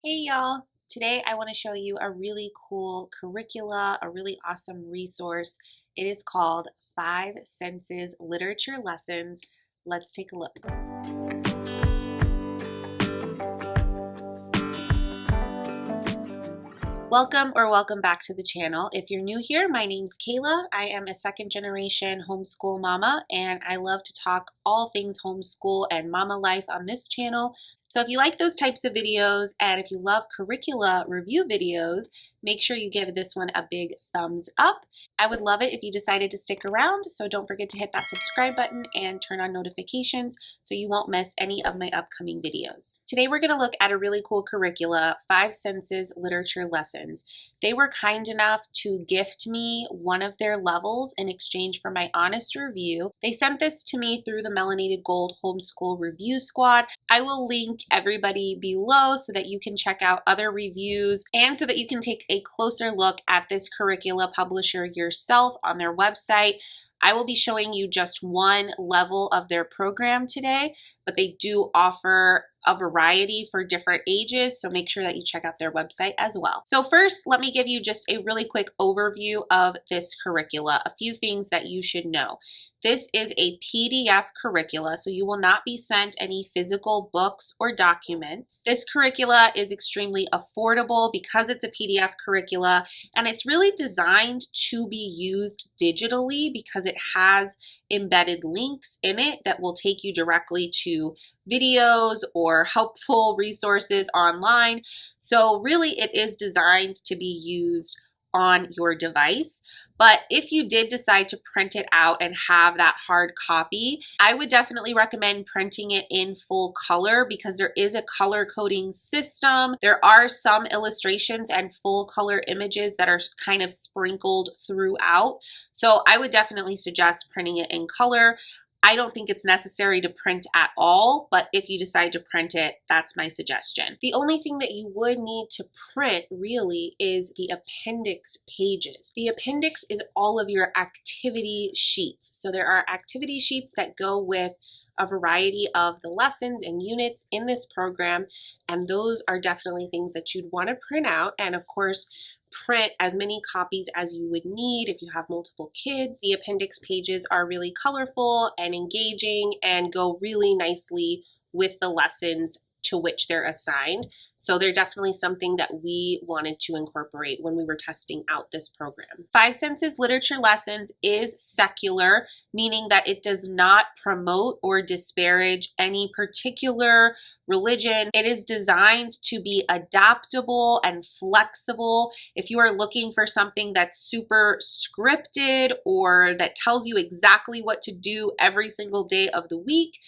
Hey y'all! Today I want to show you a really cool curricula, a really awesome resource. It is called 5 Senses Literature Lessons. Let's take a look. Welcome back to the channel. If you're new here, my name's Kayla. I am a second generation homeschool mama, and I love to talk all things homeschool and mama life on this channel. So if you like those types of videos and if you love curricula review videos, make sure you give this one a big thumbs up. I would love it if you decided to stick around, so don't forget to hit that subscribe button and turn on notifications so you won't miss any of my upcoming videos. Today we're going to look at a really cool curricula, 5 Senses Literature Lessons. They were kind enough to gift me one of their levels in exchange for my honest review. They sent this to me through the Melanated Gold Homeschool Review Squad. I will link everybody below so that you can check out other reviews and so that you can take a closer look at this curricula publisher yourself on their website. I will be showing you just one level of their program today, but they do offer a variety for different ages, so make sure that you check out their website as well. So first, let me give you just a really quick overview of this curricula, a few things that you should know. This is a PDF curricula, so you will not be sent any physical books or documents. This curricula is extremely affordable because it's a PDF curricula, and it's really designed to be used digitally because it has embedded links in it that will take you directly to videos or helpful resources online. So really it is designed to be used on your device. But if you did decide to print it out and have that hard copy, I would definitely recommend printing it in full color because there is a color coding system. There are some illustrations and full color images that are kind of sprinkled throughout. So I would definitely suggest printing it in color. I don't think it's necessary to print at all, but if you decide to print it, that's my suggestion. The only thing that you would need to print really is the appendix pages. The appendix is all of your activity sheets. So there are activity sheets that go with a variety of the lessons and units in this program, and those are definitely things that you'd want to print out, and of course print as many copies as you would need if you have multiple kids. The appendix pages are really colorful and engaging and go really nicely with the lessons to which they're assigned. So they're definitely something that we wanted to incorporate when we were testing out this program. 5 Senses Literature Lessons is secular, meaning that it does not promote or disparage any particular religion. It is designed to be adaptable and flexible. If you are looking for something that's super scripted or that tells you exactly what to do every single day of the week,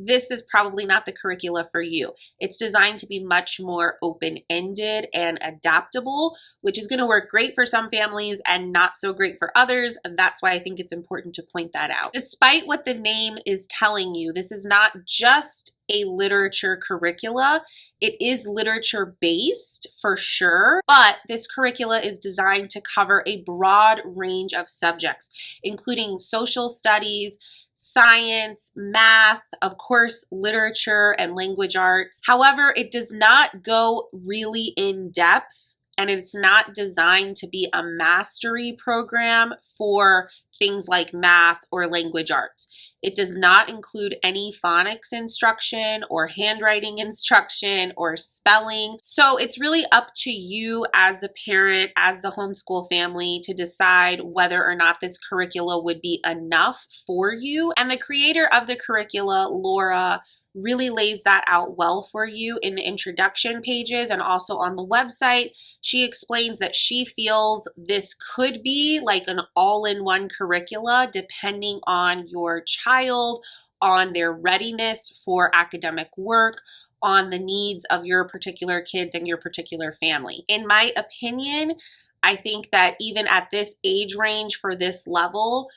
this is probably not the curricula for you. It's designed to be much more open-ended and adaptable, which is going to work great for some families and not so great for others, and that's why I think it's important to point that out. Despite what the name is telling you, this is not just a literature curricula. It is literature based for sure, but this curricula is designed to cover a broad range of subjects, including social studies, science, math, of course, literature and language arts. However, it does not go really in depth, and it's not designed to be a mastery program for things like math or language arts. It does not include any phonics instruction or handwriting instruction or spelling. So it's really up to you as the parent, as the homeschool family, to decide whether or not this curricula would be enough for you. And the creator of the curricula, Laura, really lays that out well for you in the introduction pages and also on the website. She explains that she feels this could be like an all-in-one curricula depending on your child, on their readiness for academic work, on the needs of your particular kids and your particular family. In my opinion, I think that even at this age range for this level,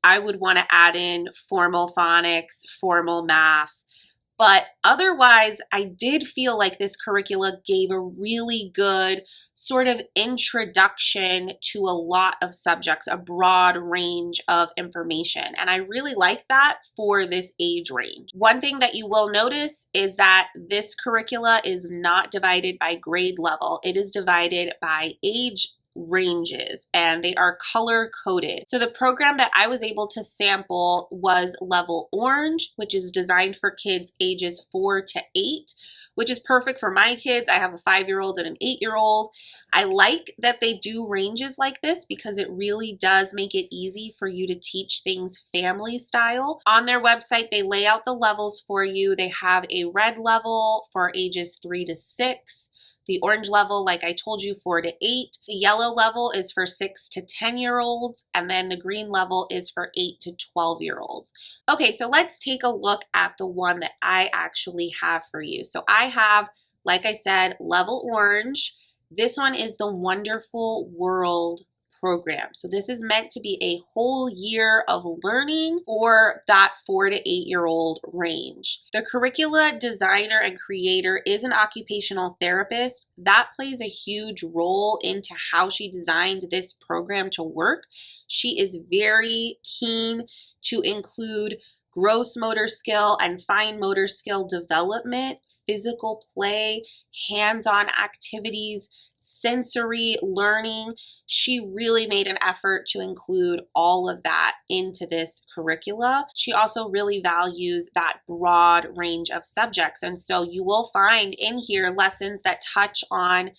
I would want to add in formal phonics, formal math, But otherwise, I did feel like this curricula gave a really good sort of introduction to a lot of subjects, a broad range of information. And I really like that for this age range. One thing that you will notice is that this curricula is not divided by grade level. It is divided by age ranges, and they are color coded. So the program that I was able to sample was level orange, which is designed for kids ages 4 to 8, which is perfect for my kids. I have a 5-year-old and an 8-year-old. I like that they do ranges like this because it really does make it easy for you to teach things family style. On their website, they lay out the levels for you. They have a red level for ages 3 to 6. The orange level, like I told you, 4 to 8. The yellow level is for 6 to 10-year-olds, and then the green level is for 8 to 12-year-olds. Okay, so let's take a look at the one that I actually have for you. So I have, like I said, level orange. This one is the Wonderful World program. So this is meant to be a whole year of learning for that 4 to 8-year-old range. The curricula designer and creator is an occupational therapist. That plays a huge role into how she designed this program to work. She is very keen to include gross motor skill and fine motor skill development, physical play, hands-on activities, sensory learning. She really made an effort to include all of that into this curricula. She also really values that broad range of subjects. And so you will find in here lessons that touch on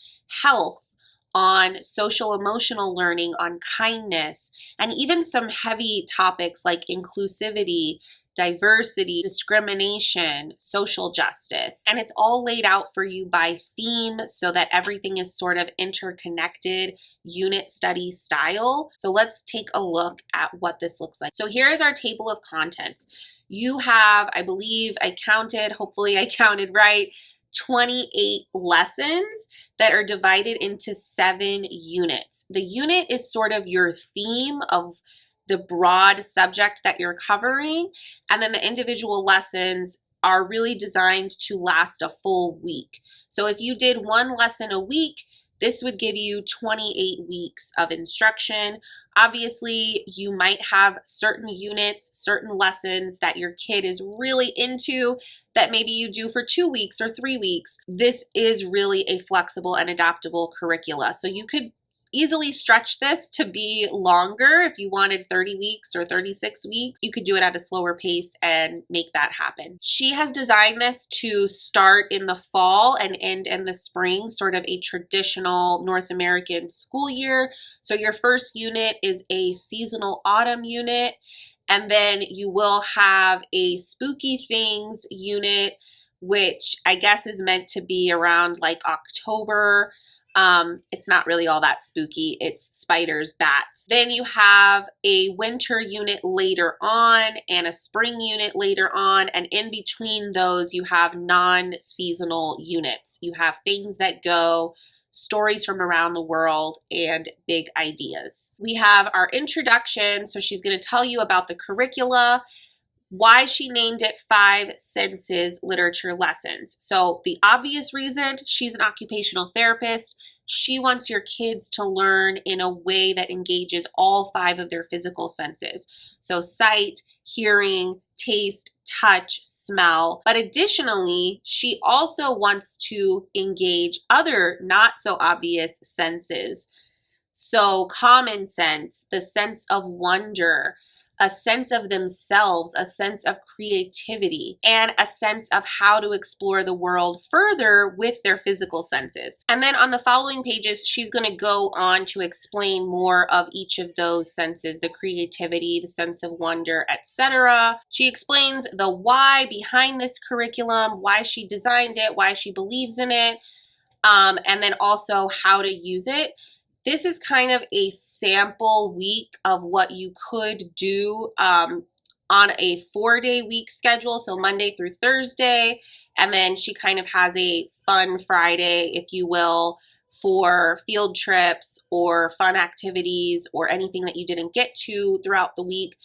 health, on social emotional learning, on kindness, and even some heavy topics like inclusivity, diversity, discrimination, social justice. And it's all laid out for you by theme so that everything is sort of interconnected, unit study style. So let's take a look at what this looks like. So here is our table of contents. You have, I believe I counted, hopefully I counted right, 28 lessons that are divided into 7 units. The unit is sort of your theme of the broad subject that you're covering, and then the individual lessons are really designed to last a full week. So if you did one lesson a week, this would give you 28 weeks of instruction. Obviously, you might have certain units, certain lessons that your kid is really into that maybe you do for 2 weeks or 3 weeks. This is really a flexible and adaptable curricula. So you could easily stretch this to be longer. If you wanted 30 weeks or 36 weeks, you could do it at a slower pace and make that happen. She has designed this to start in the fall and end in the spring, sort of a traditional North American school year. So your first unit is a seasonal autumn unit, and then you will have a spooky things unit, which I guess is meant to be around like October. It's not really all that spooky. It's spiders, bats. Then you have a winter unit later on and a spring unit later on. And in between those, you have non-seasonal units. You have things that go, stories from around the world, and big ideas. We have our introduction. So she's going to tell you about the curricula, why she named it 5 senses literature lessons. So the obvious reason, she's an occupational therapist. She wants your kids to learn in a way that engages all 5 of their physical senses. So sight, hearing, taste, touch, smell. But additionally, she also wants to engage other not so obvious senses. So common sense, the sense of wonder, a sense of themselves, a sense of creativity, and a sense of how to explore the world further with their physical senses. And then on the following pages, she's going to go on to explain more of each of those senses, the creativity, the sense of wonder, etc. She explains the why behind this curriculum, why she designed it, why she believes in it, and then also how to use it. This is kind of a sample week of what you could do on a 4-day week schedule, so Monday through Thursday, and then she kind of has a fun Friday, if you will, for field trips or fun activities or anything that you didn't get to throughout the week.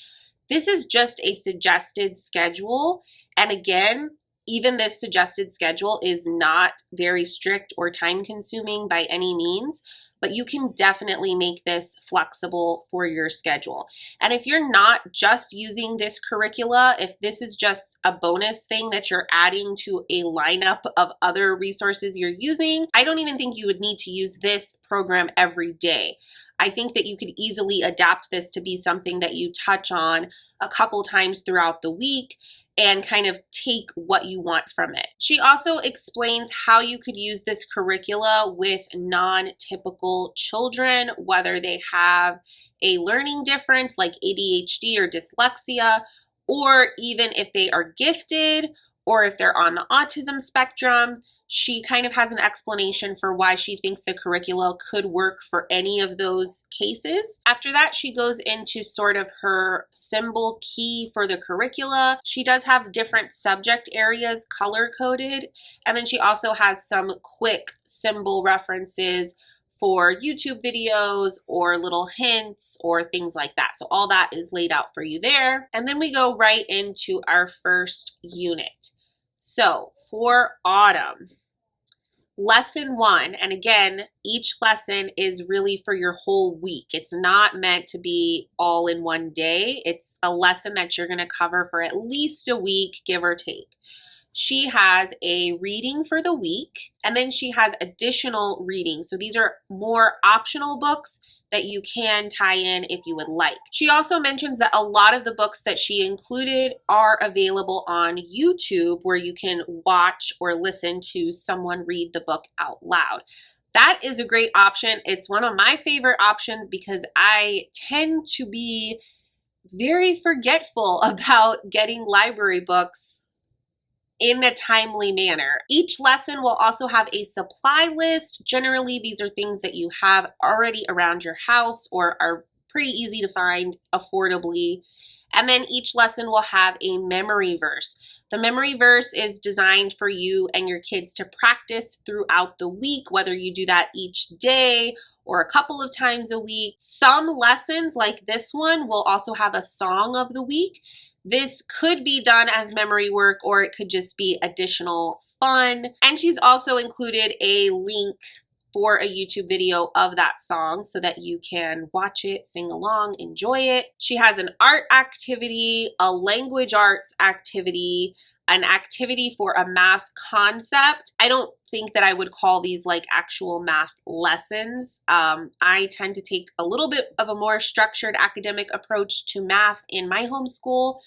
This is just a suggested schedule, and again, even this suggested schedule is not very strict or time consuming by any means, but you can definitely make this flexible for your schedule. And if you're not just using this curricula, if this is just a bonus thing that you're adding to a lineup of other resources you're using, I don't even think you would need to use this program every day. I think that you could easily adapt this to be something that you touch on a couple times throughout the week and kind of take what you want from it. She also explains how you could use this curricula with non-typical children, whether they have a learning difference like ADHD or dyslexia, or even if they are gifted or if they're on the autism spectrum. She kind of has an explanation for why she thinks the curricula could work for any of those cases. After that, she goes into sort of her symbol key for the curricula. She does have different subject areas color-coded, and then she also has some quick symbol references for YouTube videos or little hints or things like that. So all that is laid out for you there. And then we go right into our first unit. So for autumn, lesson 1, and again, each lesson is really for your whole week. It's not meant to be all in one day. It's a lesson that you're going to cover for at least a week, give or take. She has a reading for the week, and then she has additional readings. So these are more optional books that you can tie in if you would like. She also mentions that a lot of the books that she included are available on YouTube, where you can watch or listen to someone read the book out loud. That is a great option. It's one of my favorite options because I tend to be very forgetful about getting library books in a timely manner. Each lesson will also have a supply list. Generally, these are things that you have already around your house or are pretty easy to find affordably. And then each lesson will have a memory verse. The memory verse is designed for you and your kids to practice throughout the week, whether you do that each day or a couple of times a week. Some lessons, like this one, will also have a song of the week. This could be done as memory work, or it could just be additional fun. And she's also included a link for a YouTube video of that song so that you can watch it, sing along, enjoy it. She has an art activity, a language arts activity, an activity for a math concept. I don't think that I would call these like actual math lessons. I tend to take a little bit of a more structured academic approach to math in my homeschool,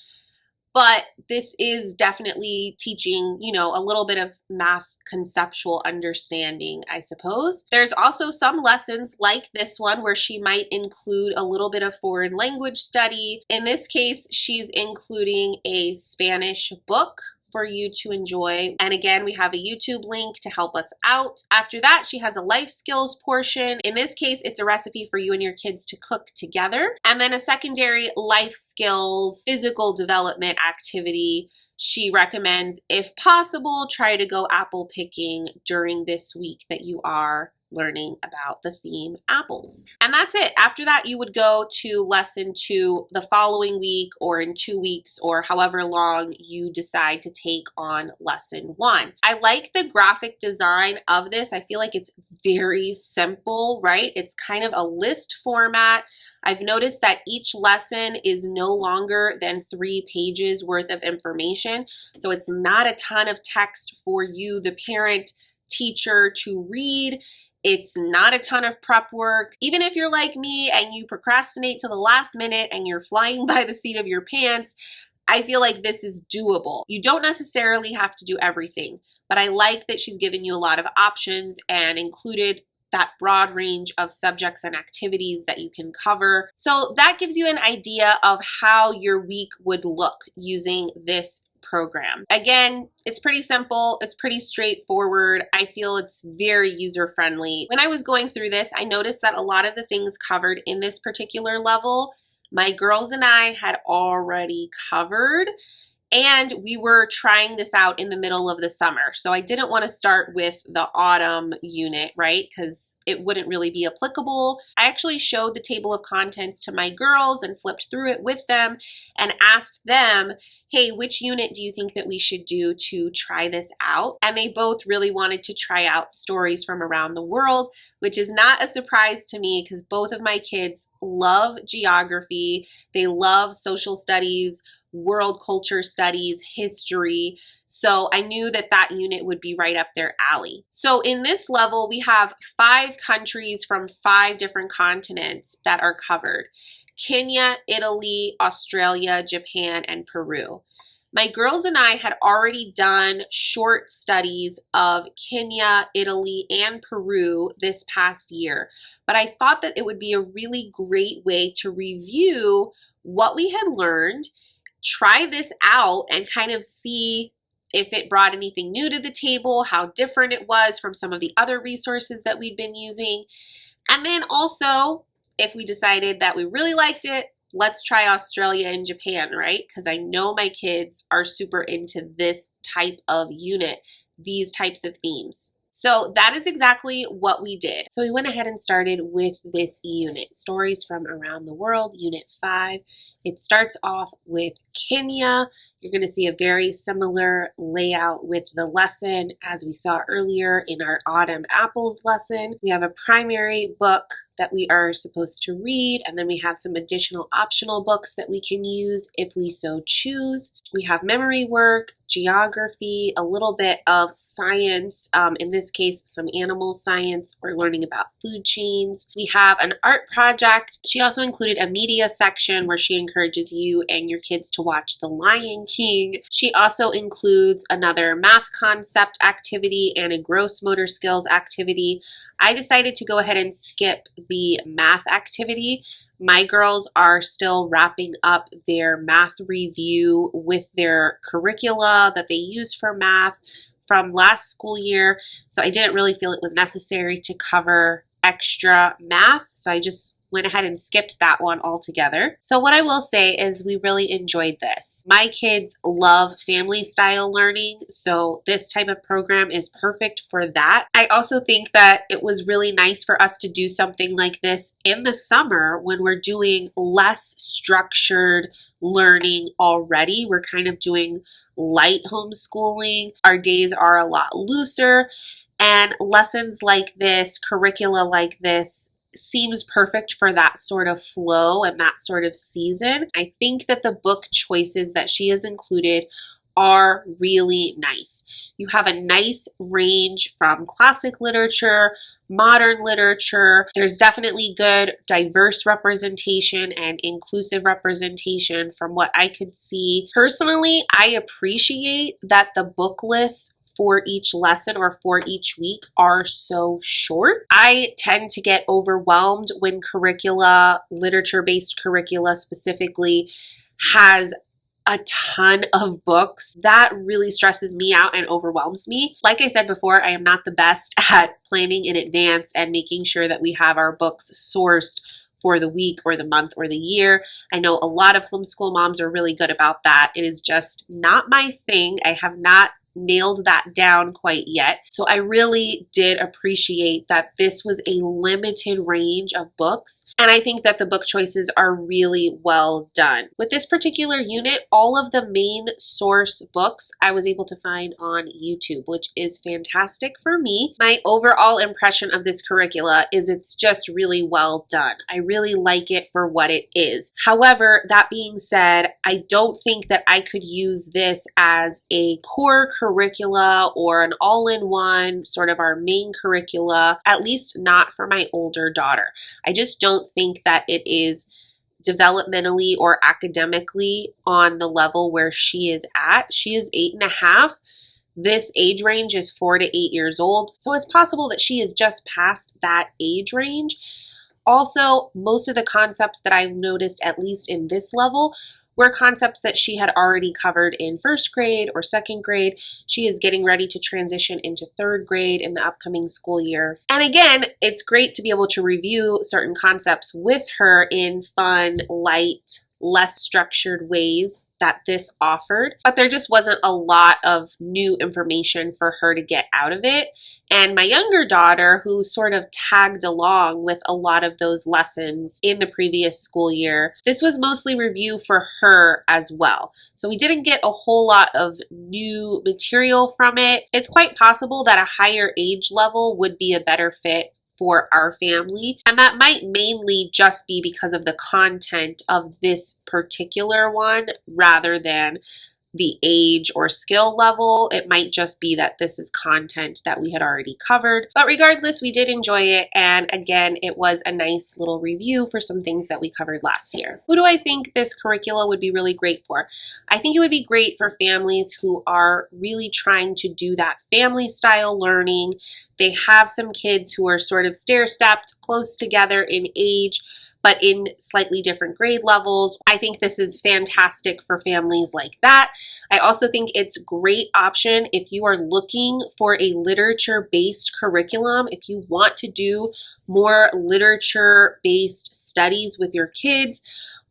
but this is definitely teaching, you know, a little bit of math conceptual understanding, I suppose. There's also some lessons like this one where she might include a little bit of foreign language study. In this case, she's including a Spanish book for you to enjoy. And again, we have a YouTube link to help us out. After that, she has a life skills portion. In this case, it's a recipe for you and your kids to cook together. And then a secondary life skills physical development activity. She recommends, if possible, try to go apple picking during this week that you are learning about the theme apples. And that's it. After that, you would go to lesson 2 the following week or in 2 weeks or however long you decide to take on lesson 1. I like the graphic design of this. I feel like it's very simple, right? It's kind of a list format. I've noticed that each lesson is no longer than 3 pages worth of information. So it's not a ton of text for you, the parent, teacher, to read. It's not a ton of prep work. Even if you're like me and you procrastinate to the last minute and you're flying by the seat of your pants, I feel like this is doable. You don't necessarily have to do everything, but I like that she's given you a lot of options and included that broad range of subjects and activities that you can cover. So that gives you an idea of how your week would look using this program. Again, it's pretty simple. It's pretty straightforward. I feel it's very user-friendly. When I was going through this, I noticed that a lot of the things covered in this particular level, my girls and I had already covered. And we were trying this out in the middle of the summer. So I didn't want to start with the autumn unit, right? Because it wouldn't really be applicable. I actually showed the table of contents to my girls and flipped through it with them and asked them, hey, which unit do you think that we should do to try this out? And they both really wanted to try out stories from around the world, which is not a surprise to me because both of my kids love geography. They love social studies, world culture studies, history. So I knew that that unit would be right up their alley. So in this level, we have 5 countries from 5 different continents that are covered: Kenya, Italy, Australia, Japan, and Peru. My girls and I had already done short studies of Kenya, Italy, and Peru this past year, but I thought that it would be a really great way to review what we had learned, try this out, and kind of see if it brought anything new to the table, how different it was from some of the other resources that we'd been using. And then also, if we decided that we really liked it, let's try Australia and Japan, right? Because I know my kids are super into this type of unit, these types of themes. So that is exactly what we did. So we went ahead and started with this unit, Stories from Around the World, Unit 5. It starts off with Kenya. You're going to see a very similar layout with the lesson as we saw earlier in our Autumn Apples lesson. We have a primary book that we are supposed to read, and then we have some additional optional books that we can use if we so choose. We have memory work, geography, a little bit of science, in this case some animal science. We're learning about food chains. We have an art project. She also included a media section where she encourages you and your kids to watch The Lion King. She also includes another math concept activity and a gross motor skills activity. I decided to go ahead and skip the math activity. My girls are still wrapping up their math review with their curricula that they use for math from last school year, so I didn't really feel it was necessary to cover extra math, so I just went ahead and skipped that one altogether. So what I will say is we really enjoyed this. My kids love family style learning, so this type of program is perfect for that. I also think that it was really nice for us to do something like this in the summer when we're doing less structured learning already. We're kind of doing light homeschooling. Our days are a lot looser, and lessons like this, curricula like this, seems perfect for that sort of flow and that sort of season. I think that the book choices that she has included are really nice. You have a nice range from classic literature, modern literature. There's definitely good diverse representation and inclusive representation from what I could see. Personally, I appreciate that the book lists for each lesson or for each week are so short. I tend to get overwhelmed when curricula, literature-based curricula specifically, has a ton of books. That really stresses me out and overwhelms me. Like I said before, I am not the best at planning in advance and making sure that we have our books sourced for the week or the month or the year. I know a lot of homeschool moms are really good about that. It is just not my thing. I have not nailed that down quite yet. So I really did appreciate that this was a limited range of books, and I think that the book choices are really well done. With this particular unit, all of the main source books I was able to find on YouTube, which is fantastic for me. My overall impression of this curricula is it's just really well done. I really like it for what it is. However, that being said, I don't think that I could use this as a core curricula or an all-in-one, sort of our main curricula, at least not for my older daughter. I just don't think that it is developmentally or academically on the level where she is at. She is 8.5. This age range is 4 to 8 years old, so it's possible that she is just past that age range. Also, most of the concepts that I've noticed, at least in this level, were concepts that she had already covered in first grade or second grade. She is getting ready to transition into third grade in the upcoming school year. And again, it's great to be able to review certain concepts with her in fun, light, less structured ways. that this offered, but there just wasn't a lot of new information for her to get out of it. And my younger daughter, who sort of tagged along with a lot of those lessons in the previous school year, this was mostly review for her as well. So we didn't get a whole lot of new material from it. It's quite possible that a higher age level would be a better fit for our family, and that might mainly just be because of the content of this particular one rather than the age or skill level. It might just be that this is content that we had already covered. But regardless, we did enjoy it. And again, it was a nice little review for some things that we covered last year. Who do I think this curricula would be really great for? I think it would be great for families who are really trying to do that family style learning. They have some kids who are sort of stair-stepped close together in age, but in slightly different grade levels. I think this is fantastic for families like that. I also think it's a great option if you are looking for a literature-based curriculum, if you want to do more literature-based studies with your kids,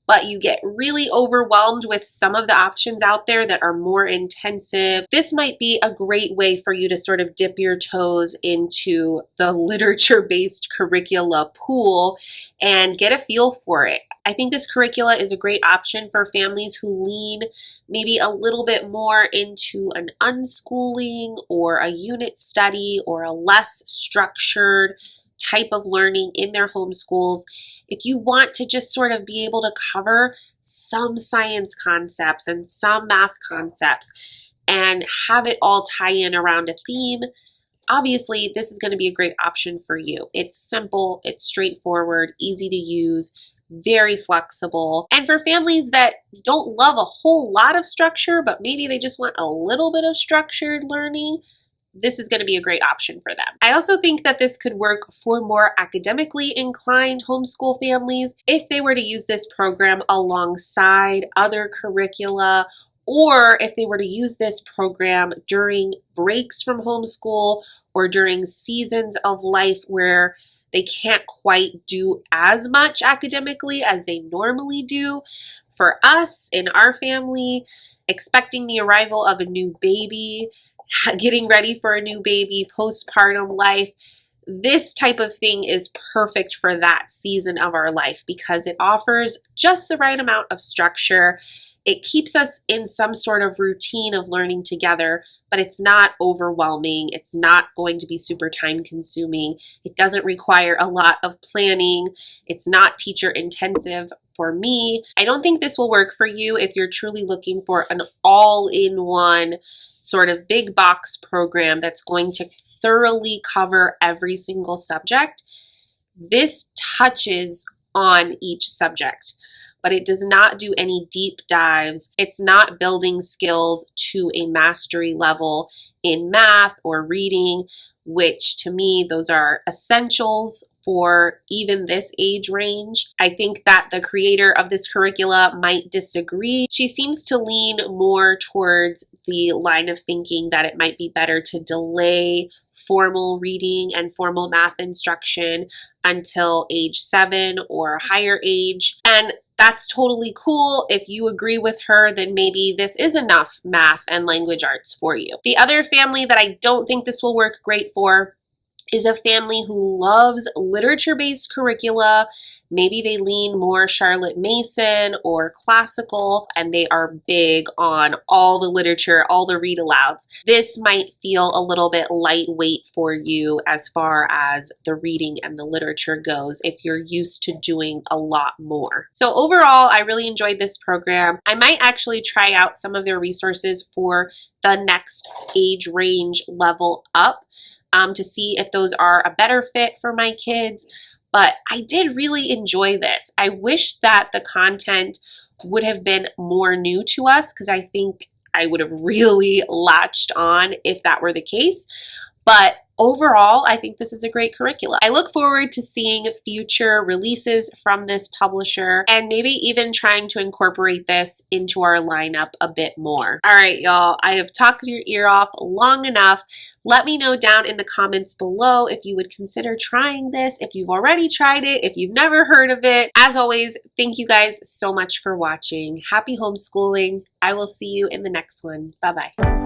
but you get really overwhelmed with some of the options out there that are more intensive. This might be a great way for you to sort of dip your toes into the literature-based curricula pool and get a feel for it. I think this curricula is a great option for families who lean maybe a little bit more into an unschooling or a unit study or a less structured type of learning in their homeschools. If you want to just sort of be able to cover some science concepts and some math concepts and have it all tie in around a theme, obviously this is going to be a great option for you. It's simple, it's straightforward, easy to use, very flexible. And for families that don't love a whole lot of structure, but maybe they just want a little bit of structured learning, this is going to be a great option for them. I also think that this could work for more academically inclined homeschool families if they were to use this program alongside other curricula, or if they were to use this program during breaks from homeschool or during seasons of life where they can't quite do as much academically as they normally do. For us, in our family, expecting the arrival of a new baby, getting ready for a new baby, postpartum life, this type of thing is perfect for that season of our life because it offers just the right amount of structure. It keeps us in some sort of routine of learning together, but it's not overwhelming. It's not going to be super time consuming. It doesn't require a lot of planning. It's not teacher intensive for me. I don't think this will work for you if you're truly looking for an all-in-one sort of big box program that's going to thoroughly cover every single subject. This touches on each subject, but it does not do any deep dives. It's not building skills to a mastery level in math or reading, which to me, those are essentials for even this age range. I think that the creator of this curricula might disagree. She seems to lean more towards the line of thinking that it might be better to delay formal reading and formal math instruction until age 7 or higher age. And that's totally cool. If you agree with her, then maybe this is enough math and language arts for you. The other family that I don't think this will work great for is a family who loves literature-based curricula. Maybe they lean more Charlotte Mason or classical, and they are big on all the literature, all the read alouds. This might feel a little bit lightweight for you as far as the reading and the literature goes if you're used to doing a lot more. So overall, I really enjoyed this program. I might actually try out some of their resources for the next age range level up to see if those are a better fit for my kids. But I did really enjoy this. I wish that the content would have been more new to us because I think I would have really latched on if that were the case. But overall, I think this is a great curriculum. I look forward to seeing future releases from this publisher and maybe even trying to incorporate this into our lineup a bit more. All right, y'all, I have talked your ear off long enough. Let me know down in the comments below if you would consider trying this, if you've already tried it, if you've never heard of it. As always, thank you guys so much for watching. Happy homeschooling. I will see you in the next one. Bye-bye.